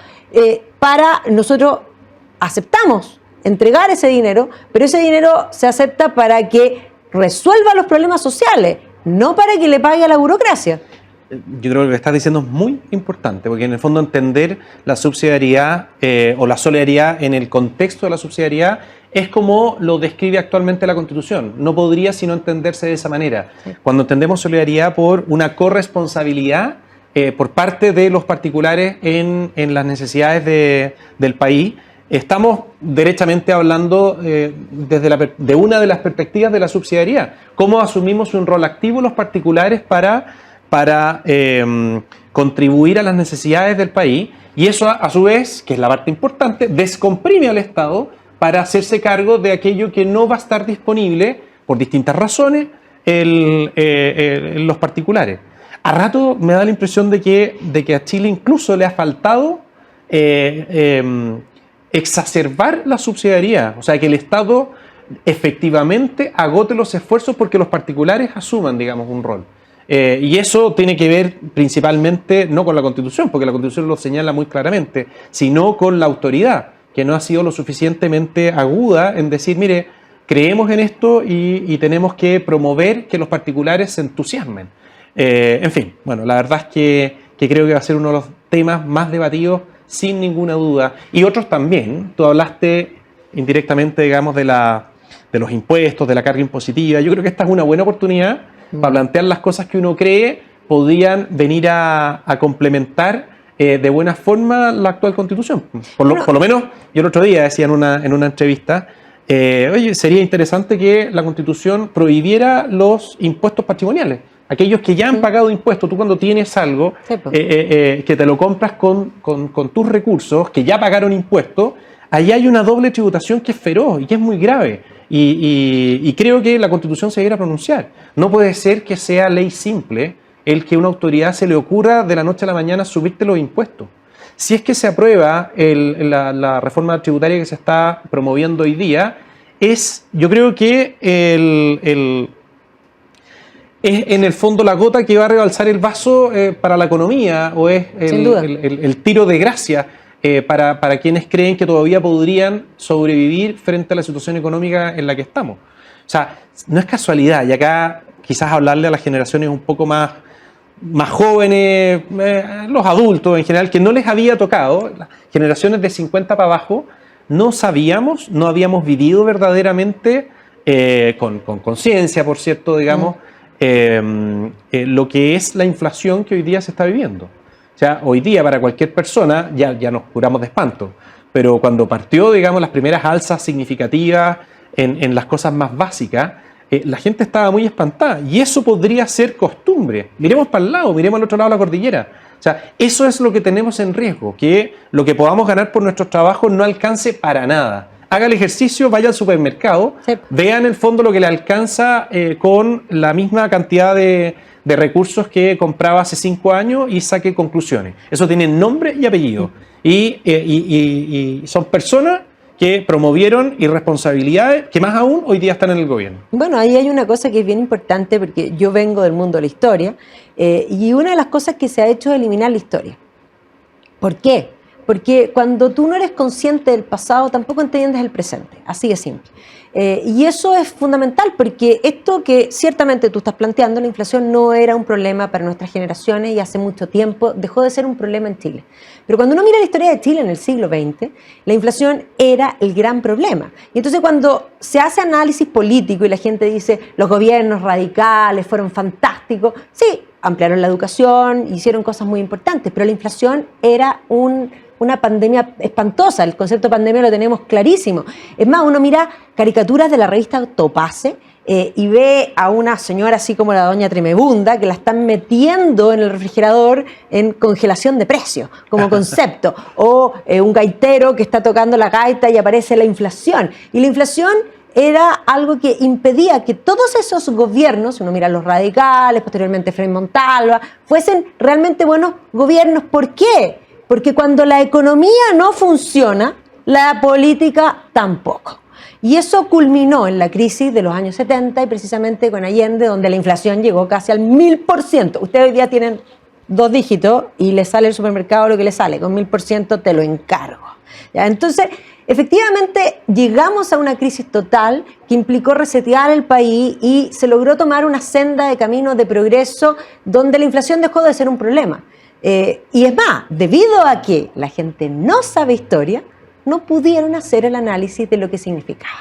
para nosotros aceptamos entregar ese dinero, pero ese dinero se acepta para que resuelva los problemas sociales, no para que le pague a la burocracia. Yo creo que lo que estás diciendo es muy importante, porque en el fondo entender la subsidiariedad o la solidaridad en el contexto de la subsidiariedad es como lo describe actualmente la Constitución. No podría sino entenderse de esa manera. Sí. Cuando entendemos solidaridad por una corresponsabilidad por parte de los particulares en las necesidades del país, estamos derechamente hablando de una de las perspectivas de la subsidiariedad. ¿Cómo asumimos un rol activo los particulares para contribuir a las necesidades del país? Y eso, a su vez, que es la parte importante, descomprime al Estado para hacerse cargo de aquello que no va a estar disponible, por distintas razones, en los particulares. A rato me da la impresión de que a Chile incluso le ha faltado exacerbar la subsidiariedad, o sea, que el Estado efectivamente agote los esfuerzos porque los particulares asuman, digamos, un rol. Y eso tiene que ver principalmente no con la Constitución, porque la Constitución lo señala muy claramente, sino con la autoridad, que no ha sido lo suficientemente aguda en decir, mire, creemos en esto y tenemos que promover que los particulares se entusiasmen. En fin, bueno, la verdad es que creo que va a ser uno de los temas más debatidos sin ninguna duda. Y otros también. Tú hablaste indirectamente, digamos, de los impuestos, de la carga impositiva. Yo creo que esta es una buena oportunidad para plantear las cosas que uno cree podrían venir a complementar de buena forma la actual Constitución. Por lo menos, yo el otro día decía en una entrevista, oye, sería interesante que la Constitución prohibiera los impuestos patrimoniales. Aquellos que ya han pagado impuestos, tú cuando tienes algo, que te lo compras con tus recursos, que ya pagaron impuestos, ahí hay una doble tributación que es feroz y que es muy grave. Y creo que la Constitución se debiera pronunciar. No puede ser que sea ley simple el que a una autoridad se le ocurra de la noche a la mañana subirte los impuestos. Si es que se aprueba la reforma tributaria que se está promoviendo hoy día, yo creo que es en el fondo la gota que va a rebalsar el vaso para la economía, o es el tiro de gracia para quienes creen que todavía podrían sobrevivir frente a la situación económica en la que estamos. O sea, no es casualidad, y acá quizás hablarle a las generaciones un poco más jóvenes, los adultos en general, que no les había tocado, las generaciones de 50 para abajo, no sabíamos, no habíamos vivido verdaderamente, con conciencia, por cierto, digamos, lo que es la inflación que hoy día se está viviendo. O sea, hoy día para cualquier persona, ya nos curamos de espanto, pero cuando partió, digamos, las primeras alzas significativas en las cosas más básicas, la gente estaba muy espantada, y eso podría ser costumbre. Miremos para el lado, miremos al otro lado de la cordillera. O sea, eso es lo que tenemos en riesgo, que lo que podamos ganar por nuestros trabajos no alcance para nada. Haga el ejercicio, vaya al supermercado, vea en el fondo lo que le alcanza con la misma cantidad de recursos que compraba hace 5 años y saque conclusiones. Eso tiene nombre y apellido. Y son personas que promovieron irresponsabilidades que más aún hoy día están en el gobierno. Bueno, ahí hay una cosa que es bien importante, porque yo vengo del mundo de la historia, y una de las cosas que se ha hecho es eliminar la historia. ¿Por qué? Porque cuando tú no eres consciente del pasado, tampoco entiendes el presente, así de simple. Y eso es fundamental, porque esto que ciertamente tú estás planteando, la inflación no era un problema para nuestras generaciones, y hace mucho tiempo dejó de ser un problema en Chile. Pero cuando uno mira la historia de Chile en el siglo XX, la inflación era el gran problema. Y entonces cuando se hace análisis político y la gente dice los gobiernos radicales fueron fantásticos, sí, ampliaron la educación, hicieron cosas muy importantes, pero la inflación era una pandemia espantosa. El concepto de pandemia lo tenemos clarísimo. Es más, uno mira caricaturas de la revista Topace y ve a una señora así como la doña Tremebunda que la están metiendo en el refrigerador en congelación de precios como concepto, o un gaitero que está tocando la gaita y aparece la inflación. Y la inflación era algo que impedía que todos esos gobiernos, uno mira los radicales, posteriormente Frei Montalva, fuesen realmente buenos gobiernos. ¿Por qué? Porque cuando la economía no funciona, la política tampoco. Y eso culminó en la crisis de los años 70 y precisamente con Allende, donde la inflación llegó casi al 1000%. Ustedes hoy día tienen 2 dígitos y le sale el supermercado lo que le sale, con 1000% te lo encargo. ¿Ya? Entonces, efectivamente, llegamos a una crisis total que implicó resetear el país y se logró tomar una senda de camino de progreso donde la inflación dejó de ser un problema. Y es más, debido a que la gente no sabe historia, no pudieron hacer el análisis de lo que significaba.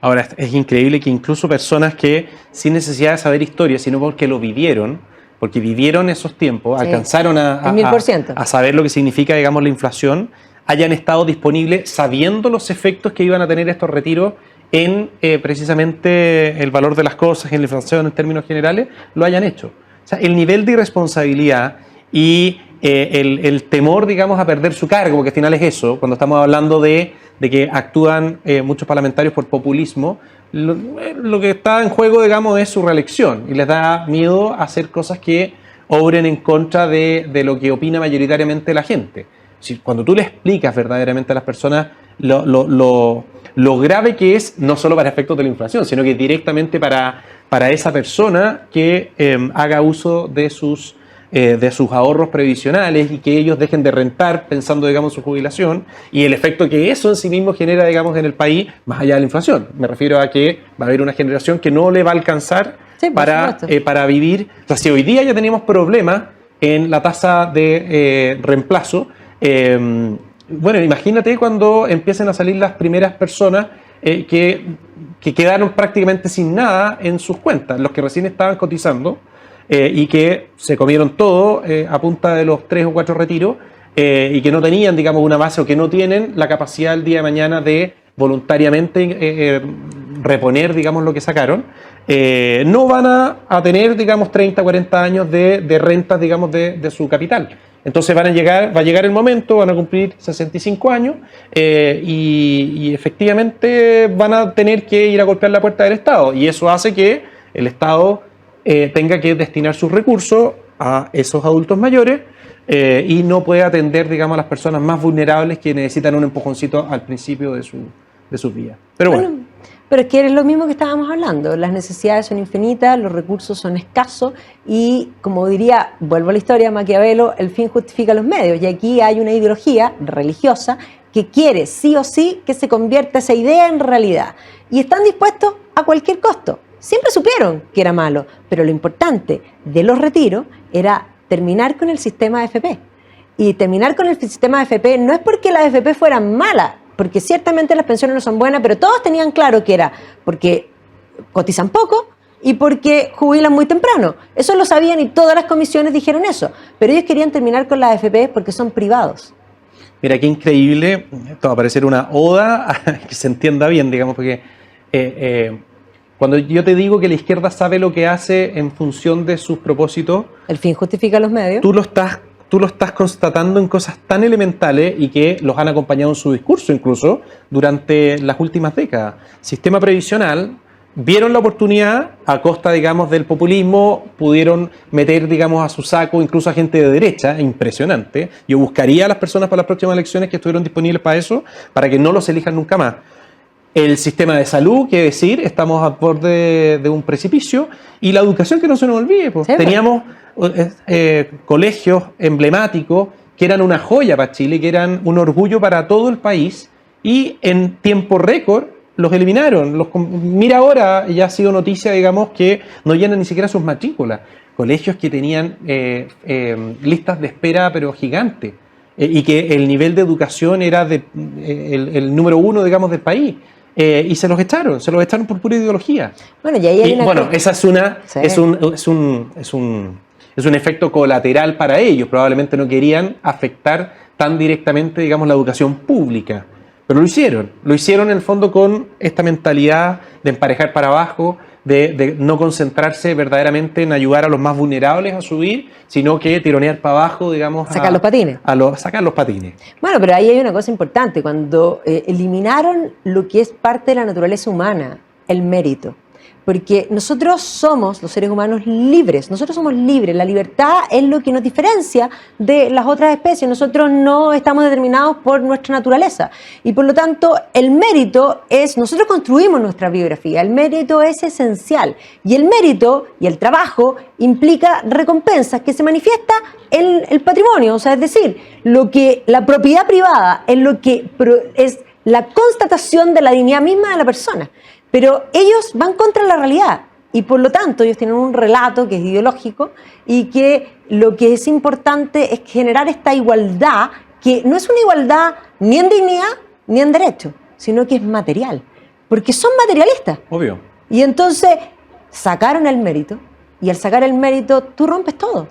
Ahora, es increíble que incluso personas que sin necesidad de saber historia, sino porque lo vivieron, porque vivieron esos tiempos, sí, alcanzaron a saber lo que significa, digamos, la inflación, hayan estado disponibles sabiendo los efectos que iban a tener estos retiros en precisamente el valor de las cosas, en la inflación en términos generales, lo hayan hecho. O sea, el nivel de irresponsabilidad y el temor, digamos, a perder su cargo, porque al final es eso, cuando estamos hablando de que actúan muchos parlamentarios por populismo, lo que está en juego, digamos, es su reelección y les da miedo a hacer cosas que obren en contra de lo que opina mayoritariamente la gente. Si, cuando tú le explicas verdaderamente a las personas lo grave que es, no solo para efectos de la inflación, sino que directamente para esa persona que haga uso de sus ahorros previsionales y que ellos dejen de rentar pensando, digamos, en su jubilación y el efecto que eso en sí mismo genera, digamos, en el país, más allá de la inflación. Me refiero a que va a haber una generación que no le va a alcanzar para vivir. O sea, si hoy día ya teníamos problemas en la tasa de reemplazo, bueno, imagínate cuando empiecen a salir las primeras personas que quedaron prácticamente sin nada en sus cuentas, los que recién estaban cotizando, y que se comieron todo a punta de los 3 o 4 retiros y que no tenían, digamos, una base o que no tienen la capacidad el día de mañana de voluntariamente reponer, digamos, lo que sacaron, no van a tener, digamos, 30, 40 años de rentas, digamos, de su capital. Entonces va a llegar el momento, van a cumplir 65 años y efectivamente van a tener que ir a golpear la puerta del Estado y eso hace que el Estado tenga que destinar sus recursos a esos adultos mayores y no puede atender, digamos, a las personas más vulnerables que necesitan un empujoncito al principio de sus vidas. Pero bueno. Pero es que es lo mismo que estábamos hablando, las necesidades son infinitas, los recursos son escasos y, como diría, vuelvo a la historia de Maquiavelo, el fin justifica los medios y aquí hay una ideología religiosa que quiere sí o sí que se convierta esa idea en realidad y están dispuestos a cualquier costo. Siempre supieron que era malo, pero lo importante de los retiros era terminar con el sistema AFP. Y terminar con el sistema AFP no es porque las AFP fueran malas, porque ciertamente las pensiones no son buenas, pero todos tenían claro que era porque cotizan poco y porque jubilan muy temprano. Eso lo sabían y todas las comisiones dijeron eso. Pero ellos querían terminar con las AFP porque son privados. Mira, qué increíble. Esto va a parecer una oda, que se entienda bien, digamos, porque cuando yo te digo que la izquierda sabe lo que hace en función de sus propósitos... El fin justifica los medios. Tú lo estás constatando en cosas tan elementales y que los han acompañado en su discurso incluso durante las últimas décadas. Sistema previsional, vieron la oportunidad a costa, digamos, del populismo, pudieron meter, digamos, a su saco incluso a gente de derecha, impresionante. Yo buscaría a las personas para las próximas elecciones que estuvieron disponibles para eso, para que no los elijan nunca más. El sistema de salud, que decir, estamos a borde de un precipicio, y la educación, que no se nos olvide, pues. Sí, teníamos colegios emblemáticos que eran una joya para Chile, que eran un orgullo para todo el país, y en tiempo récord los eliminaron. Mira ahora, ya ha sido noticia, digamos, que no llenan ni siquiera sus matrículas. Colegios que tenían listas de espera, pero gigantes, y que el nivel de educación era el número 1, digamos, del país. Y se los echaron por pura ideología. Bueno, y ahí hay esa es un efecto colateral para ellos. Probablemente no querían afectar tan directamente, digamos, la educación pública. Pero lo hicieron en el fondo con esta mentalidad de emparejar para abajo, de no concentrarse verdaderamente en ayudar a los más vulnerables a subir, sino que tironear para abajo, digamos. Sacar los patines. Sacar los patines. Bueno, pero ahí hay una cosa importante. Cuando eliminaron lo que es parte de la naturaleza humana, el mérito. Porque nosotros somos, los seres humanos, libres. Nosotros somos libres. La libertad es lo que nos diferencia de las otras especies. Nosotros no estamos determinados por nuestra naturaleza. Y por lo tanto, el mérito es, nosotros construimos nuestra biografía. El mérito es esencial. Y el mérito y el trabajo implica recompensas que se manifiesta en el patrimonio. O sea, es decir, lo que la propiedad privada es lo que es la constatación de la dignidad misma de la persona. Pero ellos van contra la realidad y por lo tanto ellos tienen un relato que es ideológico y que lo que es importante es generar esta igualdad que no es una igualdad ni en dignidad ni en derecho, sino que es material, porque son materialistas. Obvio. Y entonces sacaron el mérito y al sacar el mérito tú rompes todo.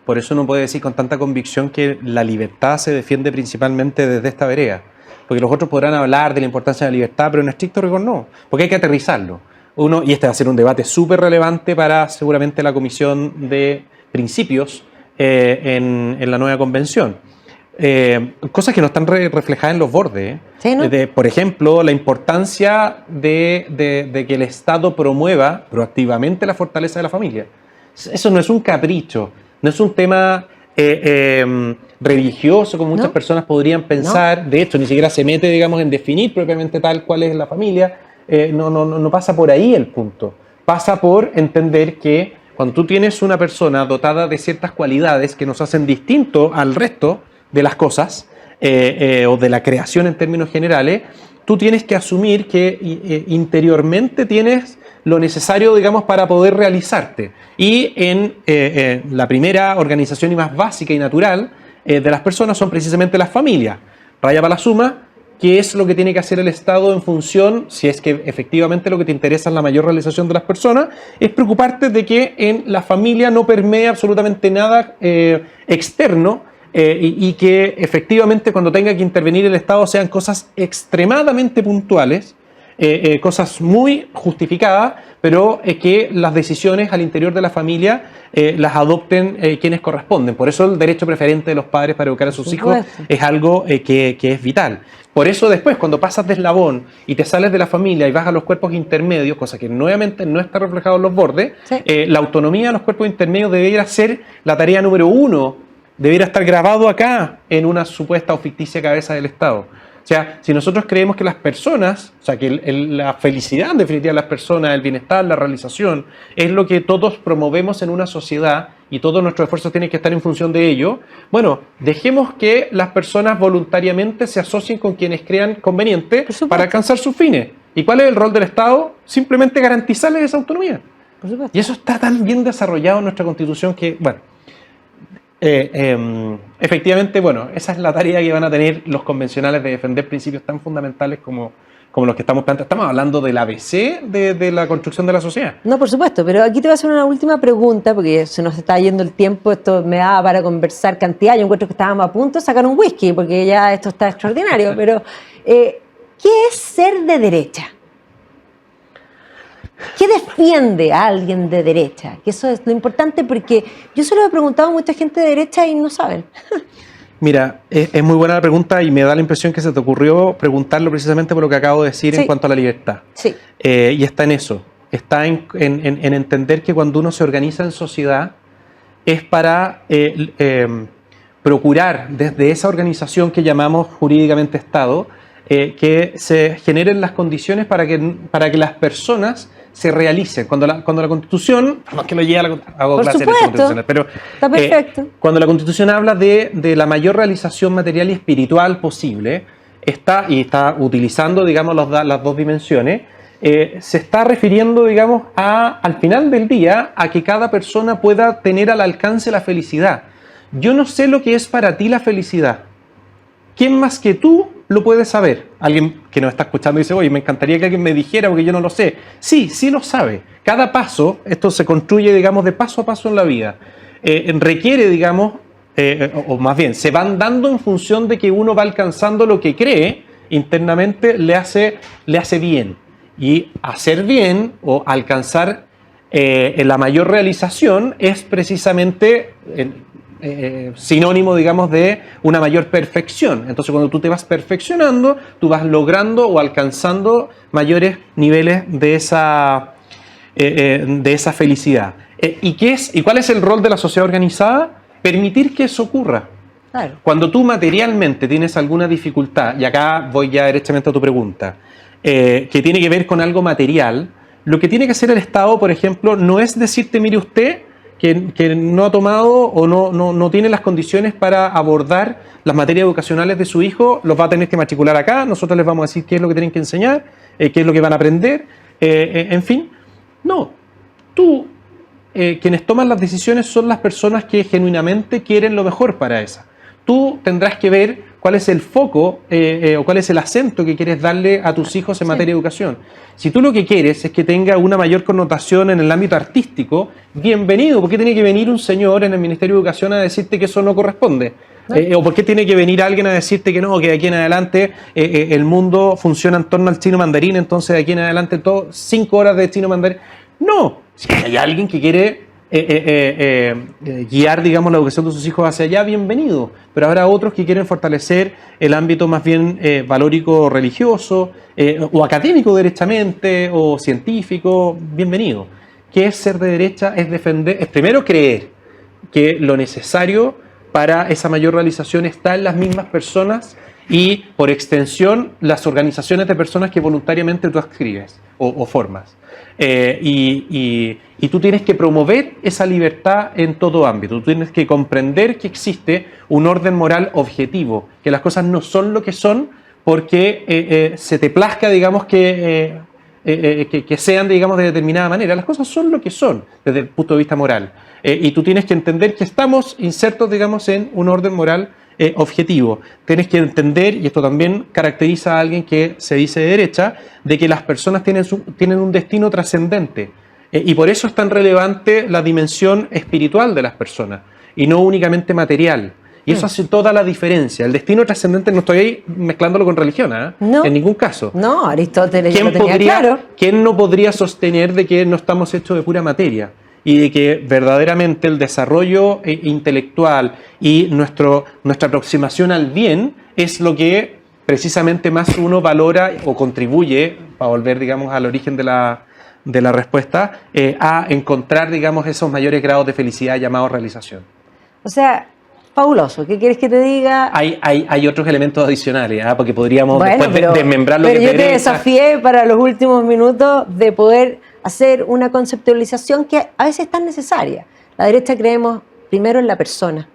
Por eso uno puede decir con tanta convicción que la libertad se defiende principalmente desde esta vereda. Porque los otros podrán hablar de la importancia de la libertad, pero en estricto rigor no, porque hay que aterrizarlo. Y este va a ser un debate súper relevante para seguramente la Comisión de Principios en la nueva convención. Cosas que no están reflejadas en los bordes. ¿Sí, no? Por ejemplo, la importancia de que el Estado promueva proactivamente la fortaleza de la familia. Eso no es un capricho, no es un tema religioso, como muchas personas podrían pensar. De hecho, ni siquiera se mete, digamos, en definir propiamente tal cuál es la familia. No pasa por ahí el punto. Pasa por entender que cuando tú tienes una persona dotada de ciertas cualidades que nos hacen distinto al resto de las cosas o de la creación en términos generales, tú tienes que asumir que interiormente tienes lo necesario, digamos, para poder realizarte. Y en la primera organización y más básica y natural de las personas son precisamente las familias. Raya para la suma, ¿qué es lo que tiene que hacer el Estado en función, si es que efectivamente lo que te interesa es la mayor realización de las personas? Es preocuparte de que en la familia no permee absolutamente nada externo y que efectivamente cuando tenga que intervenir el Estado sean cosas extremadamente puntuales, cosas muy justificadas, pero que las decisiones al interior de la familia las adopten quienes corresponden. Por eso el derecho preferente de los padres para educar a sus hijos es algo que es vital. Por eso después, cuando pasas de eslabón y te sales de la familia y vas a los cuerpos intermedios, cosa que nuevamente no está reflejado en los bordes, la autonomía de los cuerpos intermedios debería ser la tarea número 1, debería estar grabado acá en una supuesta o ficticia cabeza del Estado. O sea, si nosotros creemos que las personas, o sea, que la felicidad en definitiva de las personas, el bienestar, la realización, es lo que todos promovemos en una sociedad y todos nuestros esfuerzos tienen que estar en función de ello, bueno, dejemos que las personas voluntariamente se asocien con quienes crean conveniente para alcanzar sus fines. ¿Y cuál es el rol del Estado? Simplemente garantizarles esa autonomía. Por supuesto. Y eso está tan bien desarrollado en nuestra Constitución que, bueno, efectivamente, bueno, esa es la tarea que van a tener los convencionales de defender principios tan fundamentales como los que estamos planteando. Estamos hablando del ABC de la construcción de la sociedad. No, por supuesto, pero aquí te voy a hacer una última pregunta porque se nos está yendo el tiempo, esto me da para conversar cantidad, yo encuentro que estábamos a punto de sacar un whisky porque ya esto está extraordinario, pero ¿qué es ser de derecha? ¿Qué defiende a alguien de derecha? Que eso es lo importante porque yo se lo he preguntado a mucha gente de derecha y no saben. Mira, es muy buena la pregunta y me da la impresión que se te ocurrió preguntarlo precisamente por lo que acabo de decir en cuanto a la libertad. Sí. Y está en eso, está en entender que cuando uno se organiza en sociedad es para procurar desde esa organización que llamamos jurídicamente Estado que se generen las condiciones para que las personas se realicen. Cuando la Constitución, no es que lo lleve a la hago clase de derecho constitucional, pero está perfecto. Cuando la Constitución habla de la mayor realización material y espiritual posible, está utilizando, digamos, las dos dimensiones, se está refiriendo, digamos, al final del día, a que cada persona pueda tener al alcance la felicidad. Yo no sé lo que es para ti la felicidad. ¿Quién más que tú lo puede saber? Alguien que nos está escuchando dice, oye, me encantaría que alguien me dijera porque yo no lo sé. Sí, sí lo sabe. Cada paso, esto se construye, digamos, de paso a paso en la vida. Requiere, digamos, o más bien, se van dando en función de que uno va alcanzando lo que cree internamente le hace bien. Y hacer bien o alcanzar la mayor realización es precisamente sinónimo, digamos, de una mayor perfección. Entonces, cuando tú te vas perfeccionando, tú vas logrando o alcanzando mayores niveles de esa felicidad. ¿Y cuál es el rol de la sociedad organizada? Permitir que eso ocurra. Claro. Cuando tú materialmente tienes alguna dificultad, y acá voy ya directamente a tu pregunta, que tiene que ver con algo material, lo que tiene que hacer el Estado, por ejemplo, no es decirte, mire usted, que no ha tomado o no tiene las condiciones para abordar las materias educacionales de su hijo, los va a tener que matricular acá, nosotros les vamos a decir qué es lo que tienen que enseñar, qué es lo que van a aprender, en fin. No, tú, quienes toman las decisiones son las personas que genuinamente quieren lo mejor para esa. Tú tendrás que ver cuál es el foco o cuál es el acento que quieres darle a tus hijos en materia de educación. Si tú lo que quieres es que tenga una mayor connotación en el ámbito artístico, bienvenido. ¿Por qué tiene que venir un señor en el Ministerio de Educación a decirte que eso no corresponde? ¿O por qué tiene que venir alguien a decirte que no, que de aquí en adelante el mundo funciona en torno al chino mandarín, entonces de aquí en adelante 5 horas de chino mandarín? No, si hay alguien que quiere guiar, digamos, la educación de sus hijos hacia allá, bienvenido. Pero habrá otros que quieren fortalecer el ámbito más bien valórico religioso o académico derechamente o científico, bienvenido. ¿Qué es ser de derecha? Es defender, es primero creer que lo necesario para esa mayor realización está en las mismas personas y, por extensión, las organizaciones de personas que voluntariamente tú adscribes o formas. Y tú tienes que promover esa libertad en todo ámbito. Tú tienes que comprender que existe un orden moral objetivo, que las cosas no son lo que son porque se te plazca, digamos, que sean, digamos, de determinada manera. Las cosas son lo que son desde el punto de vista moral. Y tú tienes que entender que estamos insertos, digamos, en un orden moral objetivo. Tienes que entender, y esto también caracteriza a alguien que se dice de derecha, de que las personas tienen un destino trascendente. Y por eso es tan relevante la dimensión espiritual de las personas, y no únicamente material. Y eso hace toda la diferencia. El destino trascendente, no estoy ahí mezclándolo con religión, no, en ningún caso. No, Aristóteles ya lo tenía claro. ¿Quién no podría sostener de que no estamos hechos de pura materia? Y de que verdaderamente el desarrollo intelectual y nuestra aproximación al bien es lo que precisamente más uno valora o contribuye, para volver, digamos, al origen de la respuesta, a encontrar, digamos, esos mayores grados de felicidad llamados realización. O sea, fabuloso. ¿Qué quieres que te diga? Hay otros elementos adicionales, porque podríamos después desmembrar lo que Pero yo te desafié para los últimos minutos de poder hacer una conceptualización que a veces es tan necesaria. La derecha creemos primero en la persona,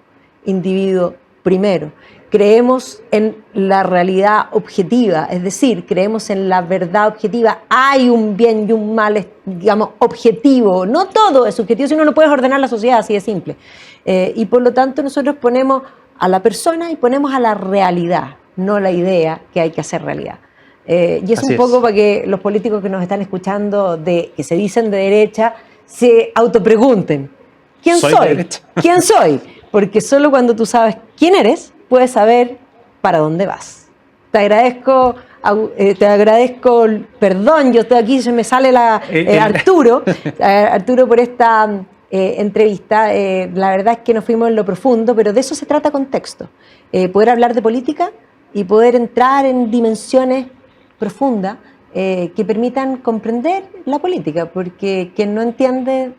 individuo primero. Creemos en la realidad objetiva, es decir, creemos en la verdad objetiva. Hay un bien y un mal, digamos, objetivo. No todo es subjetivo, si no, no puedes ordenar la sociedad, así de simple. Y por lo tanto nosotros ponemos a la persona y ponemos a la realidad, no la idea que hay que hacer realidad. Y es un poco para que los políticos que nos están escuchando, que se dicen de derecha, se autopregunten, ¿quién soy? ¿Quién soy? Porque solo cuando tú sabes quién eres, puedes saber para dónde vas. Te agradezco, perdón, yo estoy aquí, se me sale Arturo por esta entrevista. La verdad es que nos fuimos en lo profundo, pero de eso se trata Contexto. Poder hablar de política y poder entrar en dimensiones profundas que permitan comprender la política, porque quien no entiende,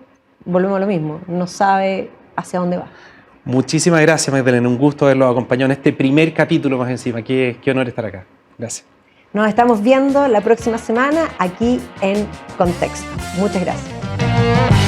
volvemos a lo mismo, no sabe hacia dónde va. Muchísimas gracias, Magdalena, un gusto haberlo acompañado en este primer capítulo más encima. Qué honor estar acá. Gracias. Nos estamos viendo la próxima semana aquí en Contexto. Muchas gracias.